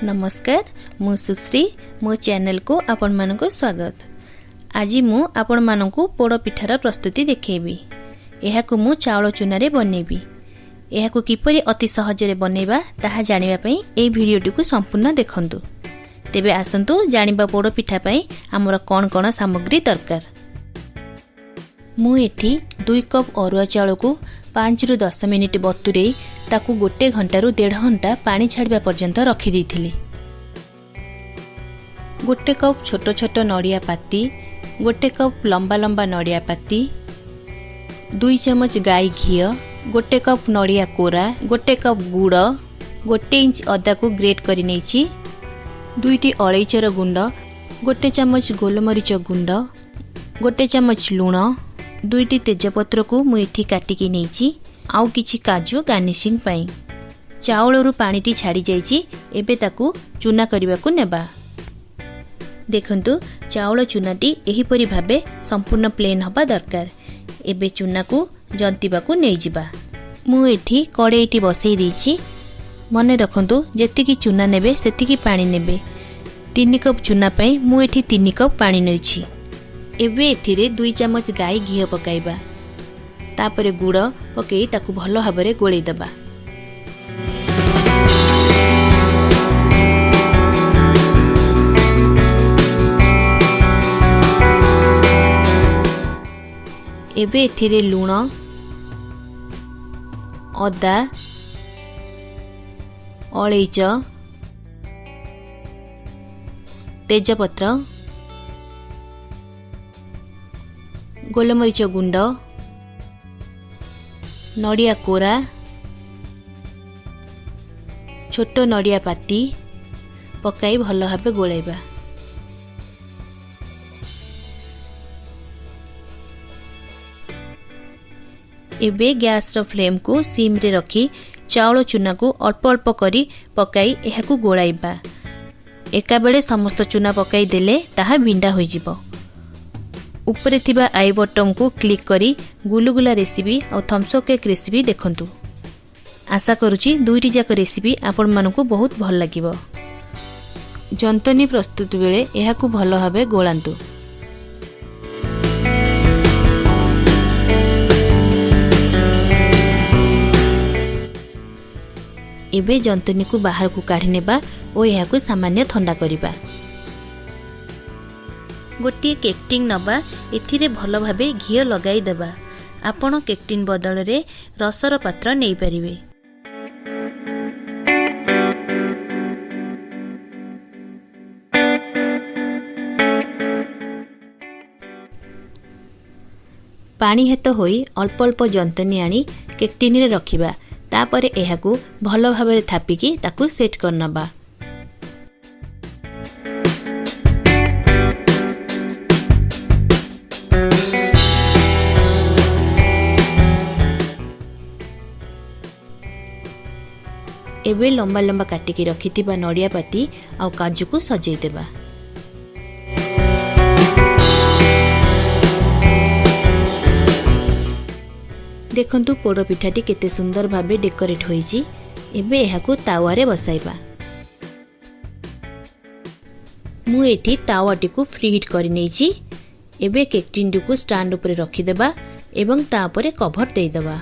नमस्कार मु सुश्री मो चैनल को आपण मानको स्वागत। आज मु आपण मानको पोड़ पिठार प्रस्तुति देखेबी। एहाकु मु चाउल चूना बनेबी। एहाकु किपरि अति सहज रे बनेबा ताहा जानिबा पई ए भिडियोटी को संपूर्ण देखंतु। तेबे आसंतु जानिबा पोड़ पिठा पई हमर कोन कोन सामग्री दरकार। मु एठी 2 कप अरुआ चाउल को 5 रु 10 मिनिट बतुरे ताकू 1 घंटा रु 1.5 घंटा पानी छाड़िबा पर्यंत रखी देथिली। 1 कप छोट छोट नड़िया पाती, 1 कप लंबा लंबा नड़िया पाती, 2 चमच गाई घी, 1 कप नड़िया कोरा, 1 कप गुड़, 1 इंच अदा को ग्रेट करी नेछि, 2टी अलैचर गुंड, 1 चमच गोलमरीच गुंड, 1 चमच लूण, 2टी तेजपत्र को मुठी काटिकी नेछि, आउ किछि काजू गार्निशिंग पाई। चाउल रु पानीटी छाड़ी जाइछि। एबे ताकू चूना करबा को नेबा। देखंतु चाउल चूनाटी एही परि भाबे संपूर्ण प्लेन हबा दरकार। एबे चूना को जंतिबा को नै जिबा। मु एठी कड़ाईटी बसई देछि। मने रखंतु जेतिकी चूना नेबे सेतिकी पानी नेबे। 3 कप चूना पई मु एठी 3 कप पानी नैछि। एबे एथिरे 2 चमच गाई घी पकाइबा। तापरे गुड़ पकई ताकू भलो भाबरे गोळेई दबा। एबे एथिरे लूण, अदा, अलैच, तेजपत्र, गोलमरीच गुंड, नड़िया कोरा, छोट नड़िया पाती पकाई भलो भाबे गोळेबा। एबे गैस रो फ्लेम को सिम रे रखी चाउल चूना को अल्प अल्प करी पकाई एहाकू गोळाइबा। एका बेले समस्त चूना पकाई देले ताहा बिंडा होई जिवो। ऊपर थिबा आई बटन को क्लिक करी गुलुगुला रेसिपी और थम्स अप केक रेसिपी देखंतु। आशा करूची दुईटी जाक रेसिपी आपण मानकू बहुत भल लागिवो। जंतनी प्रस्तुत बेले एहाकू भलो भाबे गोळांतु। एबे जंतनी को बाहर को काढी नेबा और एहाकू सामान्य ठंडा करिबा। गोटे केकटिन नबा, एथिरे भलो भाबे घी लगाई देबा। आपण केकटिन बदल रे रसर पात्र नै परिबे। पानी हेत होई अल्प अल्प जंतनी आनी केकटिन रे रखिबा। तापरे एहाकू भलो भाबरे थापिकी ताकू सेट करनबा। एबे लंबा लंबा काटिकी रखिथिबा नड़िया पाती आ काजू को सजै देबा। देखंतु पोड़ पिठाटी केते सुंदर भाबे डेकोरेट होईची। एबे एहाकू तावा रे बसाइबा। मु एठी तावाटी को फ्री हीट करि नेछि। एबे केक टिन को स्टैंड ऊपर रखि देबा एवं ता ऊपर कवर दे देबा।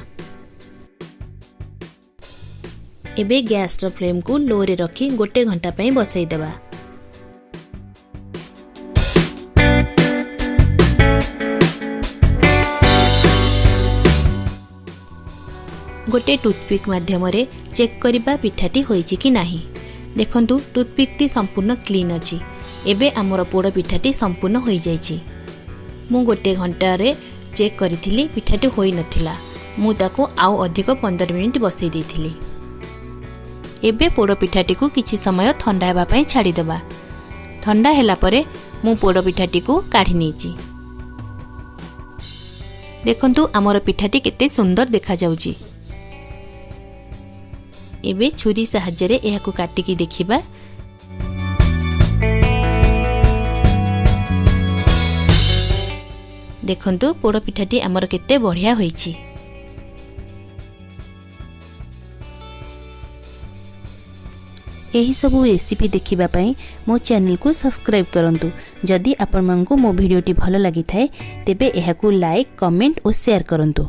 एबे गैस रो फ्लेम को लो रे रखी 1 घंटा पई बसई देबा। गोटे टूथपिक माध्यम रे चेक करिबा पिठाटी होईची कि नाही। देखंतु टूथपिक टी संपूर्ण क्लीन अछि। एबे हमर पोड़ पिठाटी संपूर्ण होई जाईची। मु 1 घंटा रे चेक करिथिली, पिठाटी होई नथिला। मु ताको आउ अधिक 15 मिनिट बसई देथिली। एबे पोड़ पिठाटी को किछि समय ठंडा हेबा पई छाड़ी देबा। ठंडा हैला परे मु पोड़ पिठाटी को काढी नेछि। देखंतु हमर पिठाटी केते सुंदर देखा जाउची। एबे छुरी सहाय्य रे एहाकू काटिकी देखिबा। देखंतु पोड़ पिठाटी हमर केते बढ़िया होईची। यही सब रेसिपी देखिबा पई मो चैनल को सब्सक्राइब करंतु। जदि आपण मानकु मो वीडियोटी भल लागि थाए तेबे एहाकू लाइक, कमेंट और शेयर करंतु।